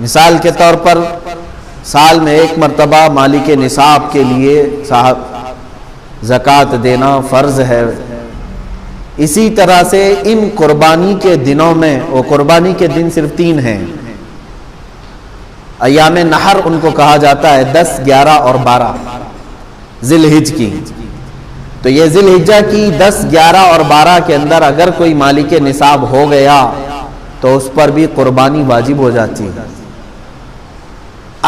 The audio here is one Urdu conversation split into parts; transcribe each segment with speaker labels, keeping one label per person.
Speaker 1: مثال کے طور پر سال میں ایک مرتبہ مالک نصاب کے لیے صاحب زکوٰۃ دینا فرض ہے، اسی طرح سے ان قربانی کے دنوں میں، وہ قربانی کے دن صرف 3 ہیں، ایام نحر ان کو کہا جاتا ہے، 10، 11 اور 12 ذی الحجہ کی۔ تو یہ ذی الحجہ کی 10، 11 اور 12 کے اندر اگر کوئی مالک نصاب ہو گیا تو اس پر بھی قربانی واجب ہو جاتی ہے۔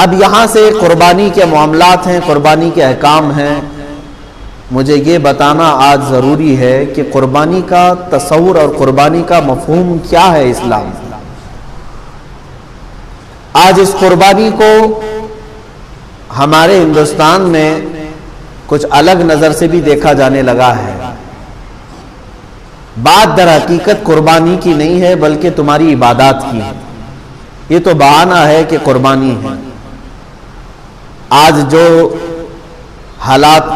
Speaker 1: اب یہاں سے قربانی کے معاملات ہیں، قربانی کے احکام ہیں، مجھے یہ بتانا آج ضروری ہے کہ قربانی کا تصور اور قربانی کا مفہوم کیا ہے اسلام میں۔ آج اس قربانی کو ہمارے ہندوستان میں کچھ الگ نظر سے بھی دیکھا جانے لگا ہے۔ بات در حقیقت قربانی کی نہیں ہے بلکہ تمہاری عبادات کی ہے، یہ تو بہانہ ہے کہ قربانی ہے۔ آج جو حالات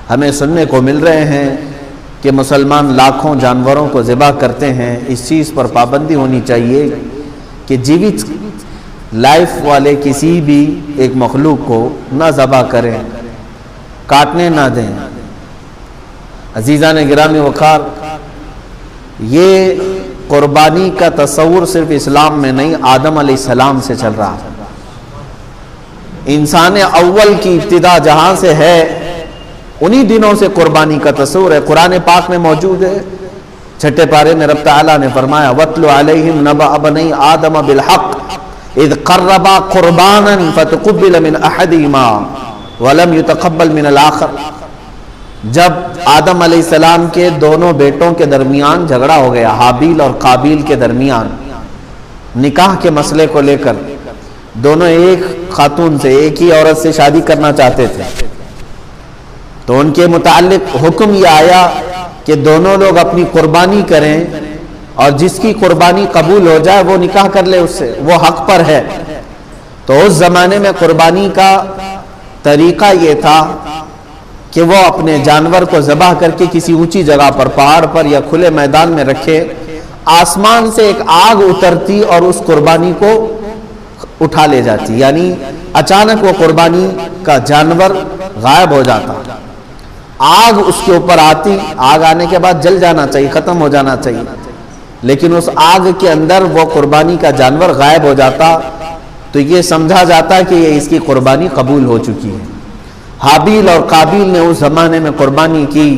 Speaker 1: ہمیں سننے کو مل رہے ہیں کہ مسلمان لاکھوں جانوروں کو ذبح کرتے ہیں، اس چیز پر پابندی ہونی چاہیے کہ جیوت لائف والے کسی بھی ایک مخلوق کو نہ ذبح کریں، کاٹنے نہ دیں۔ عزیزان گرامی وقار، یہ قربانی کا تصور صرف اسلام میں نہیں، آدم علیہ السلام سے چل رہا ہے۔ انسان اول کی ابتدا جہاں سے ہے انہی دنوں سے قربانی کا تصور ہے۔ قرآن پاک میں موجود ہے، 6 پارے میں رب تعالیٰ نے فرمایا وَاتْلُ عَلَيْهِمْ نَبَأَ بَنِي آدَمَ بِالْحَقِّ اذ قربا قربانا فتقبل من احدهما ولم يتقبل من الاخر۔ جب آدم علیہ السلام کے دونوں بیٹوں کے درمیان جھگڑا ہو گیا، حابیل اور قابیل کے درمیان، نکاح کے مسئلے کو لے کر، دونوں ایک خاتون سے، ایک ہی عورت سے شادی کرنا چاہتے تھے، تو ان کے متعلق حکم یہ آیا کہ دونوں لوگ اپنی قربانی کریں اور جس کی قربانی قبول ہو جائے وہ نکاح کر لے اس سے، وہ حق پر ہے۔ تو اس زمانے میں قربانی کا طریقہ یہ تھا کہ وہ اپنے جانور کو ذبح کر کے کسی اونچی جگہ پر، پہاڑ پر یا کھلے میدان میں رکھے، آسمان سے ایک آگ اترتی اور اس قربانی کو اٹھا لے جاتی، یعنی اچانک وہ قربانی کا جانور غائب ہو جاتا، آگ اس کے اوپر آتی، آگ آنے کے بعد جل جانا چاہیے، ختم ہو جانا چاہیے، لیکن اس آگ کے اندر وہ قربانی کا جانور غائب ہو جاتا، تو یہ سمجھا جاتا کہ یہ اس کی قربانی قبول ہو چکی ہے۔ حابیل اور قابیل نے اس زمانے میں قربانی کی،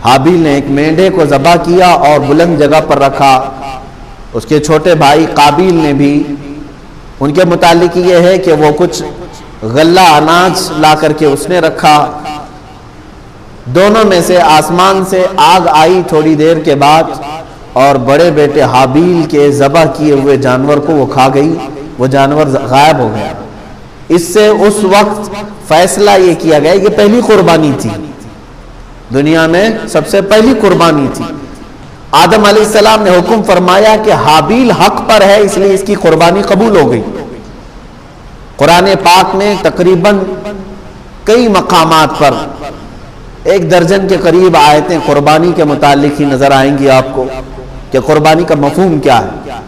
Speaker 1: حابیل نے ایک مینڈھے کو ذبح کیا اور بلند جگہ پر رکھا، اس کے چھوٹے بھائی قابیل نے بھی، ان کے متعلق یہ ہے کہ وہ کچھ غلہ اناج لا کر کے اس نے رکھا، دونوں میں سے آسمان سے آگ آئی تھوڑی دیر کے بعد اور بڑے بیٹے حابیل کے ذبح کیے ہوئے جانور کو وہ کھا گئی، وہ جانور غائب ہو گیا۔ اس سے اس وقت فیصلہ یہ کیا گیا، یہ پہلی قربانی تھی، دنیا میں سب سے پہلی قربانی تھی۔ آدم علیہ السلام نے حکم فرمایا کہ حابیل حق پر ہے، اس لیے اس کی قربانی قبول ہو گئی۔ قرآن پاک میں تقریباً کئی مقامات پر 1 درجن کے قریب آیتیں قربانی کے متعلق ہی نظر آئیں گی آپ کو کہ قربانی کا مفہوم کیا ہے،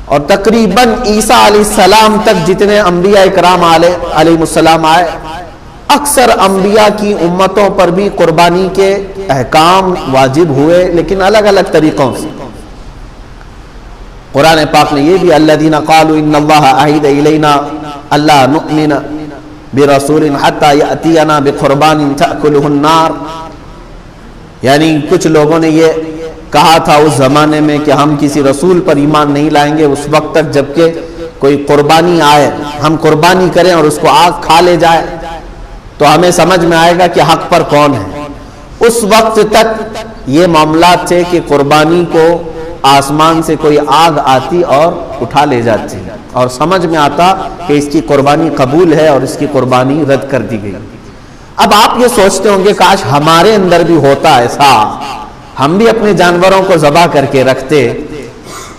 Speaker 1: اور تقریباً عیسیٰ علیہ السلام تک جتنے انبیاء اکرام علیہ السلام آئے، اکثر انبیاء کی امتوں پر بھی قربانی کے احکام واجب ہوئے، لیکن الگ الگ طریقوں سے۔ قرآن پاک نے یہ بھی الذین قالوا ان اللہ عہد الینا اللہ نؤمن برسول حتی یأتینا بقربان تأکلہ النار، یعنی کچھ لوگوں نے یہ کہا تھا اس زمانے میں کہ ہم کسی رسول پر ایمان نہیں لائیں گے اس وقت تک جب کہ کوئی قربانی آئے، ہم قربانی کریں اور اس کو آگ کھا لے جائے تو ہمیں سمجھ میں آئے گا کہ حق پر کون ہے۔ اس وقت تک یہ معاملات تھے کہ قربانی کو آسمان سے کوئی آگ آتی اور اٹھا لے جاتی اور سمجھ میں آتا کہ اس کی قربانی قبول ہے اور اس کی قربانی رد کر دی گئی۔ اب آپ یہ سوچتے ہوں گے کاش ہمارے اندر بھی ہوتا ایسا، ہم بھی اپنے جانوروں کو ذبح کر کے رکھتے،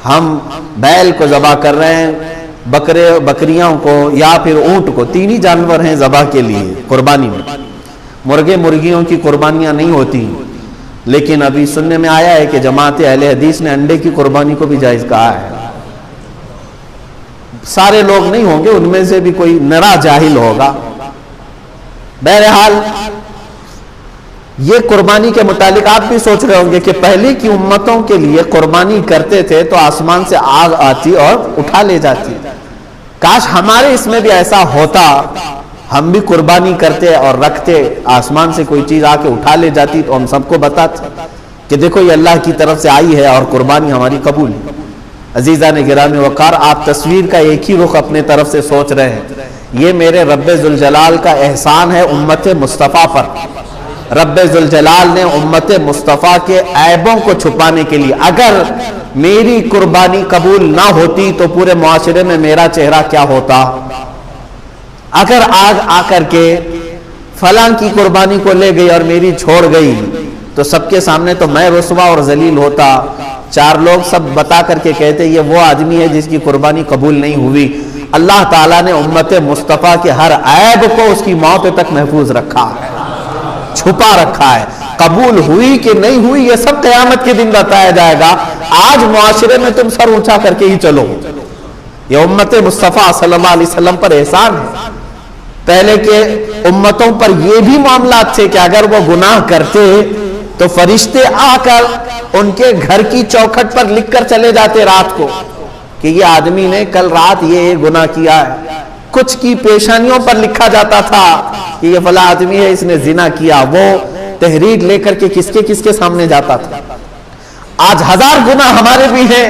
Speaker 1: ہم بیل کو ذبح کر رہے ہیں، بکریوں کو یا پھر اونٹ کو، 3 ہی جانور ہیں ذبح کے لیے قربانی میں، مرغے مرغیوں کی قربانیاں نہیں ہوتی، لیکن ابھی سننے میں آیا ہے کہ جماعت اہل حدیث نے انڈے کی قربانی کو بھی جائز کہا ہے۔ سارے لوگ نہیں ہوں گے، ان میں سے بھی کوئی نرا جاہل ہوگا۔ بہرحال یہ قربانی کے متعلق آپ بھی سوچ رہے ہوں گے کہ پہلے کی امتوں کے لیے قربانی کرتے تھے تو آسمان سے آگ آتی اور اٹھا لے جاتی، کاش ہمارے اس میں بھی ایسا ہوتا، ہم بھی قربانی کرتے اور رکھتے، آسمان سے کوئی چیز آ کے اٹھا لے جاتی تو ہم سب کو بتاتے کہ دیکھو یہ اللہ کی طرف سے آئی ہے اور قربانی ہماری قبول ہے۔ عزیزان گرامی وقار، آپ تصویر کا ایک ہی رخ اپنے طرف سے سوچ رہے ہیں، یہ میرے رب ذوالجلال کا احسان ہے امت مصطفیٰ پر۔ رب ذوالجلال نے امت مصطفیٰ کے عیبوں کو چھپانے کے لیے، اگر میری قربانی قبول نہ ہوتی تو پورے معاشرے میں میرا چہرہ کیا ہوتا؟ اگر آگ آ کر کے فلاں کی قربانی کو لے گئی اور میری چھوڑ گئی تو سب کے سامنے تو میں رسوا اور ذلیل ہوتا، چار لوگ سب بتا کر کے کہتے یہ وہ آدمی ہے جس کی قربانی قبول نہیں ہوئی۔ اللہ تعالیٰ نے امت مصطفیٰ کے ہر عیب کو اس کی موت تک محفوظ رکھا ہے، چھپا رکھا ہے۔ قبول ہوئی کہ نہیں ہوئی یہ سب قیامت کے دن بتایا جائے گا، آج معاشرے میں تم سر اونچا کر کے ہی چلو۔ یہ امت مصطفیٰ صلی اللہ علیہ وسلم پر احسان ہے۔ پہلے کے امتوں پر یہ بھی معاملات تھے کہ اگر وہ گناہ کرتے تو فرشتے آ کر ان کے گھر کی چوکھٹ پر لکھ کر چلے جاتے رات کو کہ یہ آدمی نے کل رات یہ گناہ کیا ہے۔ کچھ کی پیشانیوں پر لکھا جاتا تھا کہ یہ فلاں آدمی ہے، اس نے زنا کیا۔ وہ تحریر لے کر کے کس کے سامنے جاتا تھا۔ آج ہزار گناہ ہمارے بھی ہیں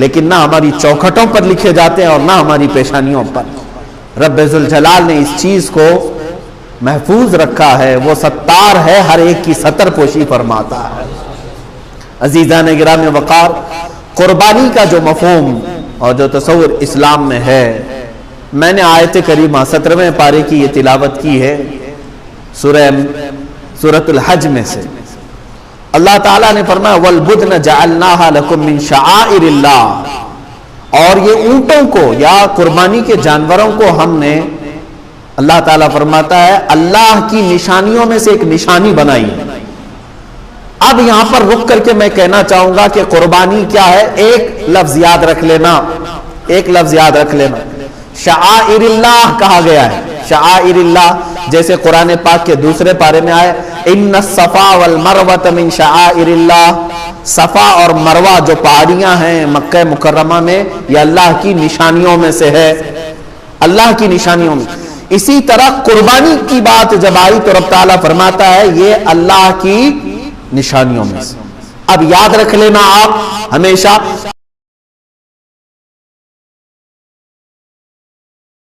Speaker 1: لیکن نہ ہماری چوکھٹوں پر لکھے جاتے ہیں اور نہ ہماری پیشانیوں پر۔ رب ذوالجلال نے اس چیز کو محفوظ رکھا ہے، وہ ستار ہے، ہر ایک کی ستر پوشی فرماتا ہے۔ عزیزان گرامی وقار، قربانی کا جو مفہوم اور جو تصور اسلام میں ہے، میں نے آیت کریمہ 17ویں پارے کی یہ تلاوت کی ہے سورۃ الحج میں سے۔ اللہ تعالیٰ نے فرمایا وَالْبُدْنَ جَعَلْنَاهَا لَكُم مِّن شَعَائِرِ اللَّهِ، اور یہ اونٹوں کو یا قربانی کے جانوروں کو ہم نے، اللہ تعالیٰ فرماتا ہے، اللہ کی نشانیوں میں سے ایک نشانی بنائی۔ اب یہاں پر رک کر کے میں کہنا چاہوں گا کہ قربانی کیا ہے، ایک لفظ یاد رکھ لینا، ایک لفظ یاد رکھ لینا، شعائر اللہ کہا گیا ہے۔ شعائر اللہ جیسے قرآن پاک کے دوسرے پارے میں آئے ان الصفا والمروہ من شعائر اللہ، صفا اور مروہ جو پہاڑیاں ہیں مکہ مکرمہ میں، یہ اللہ کی نشانیوں میں سے ہے، اللہ کی نشانیوں میں۔ اسی طرح قربانی کی بات جب آئی تو رب تعالیٰ فرماتا ہے یہ اللہ کی نشانیوں میں سے۔ اب یاد رکھ لینا آپ ہمیشہ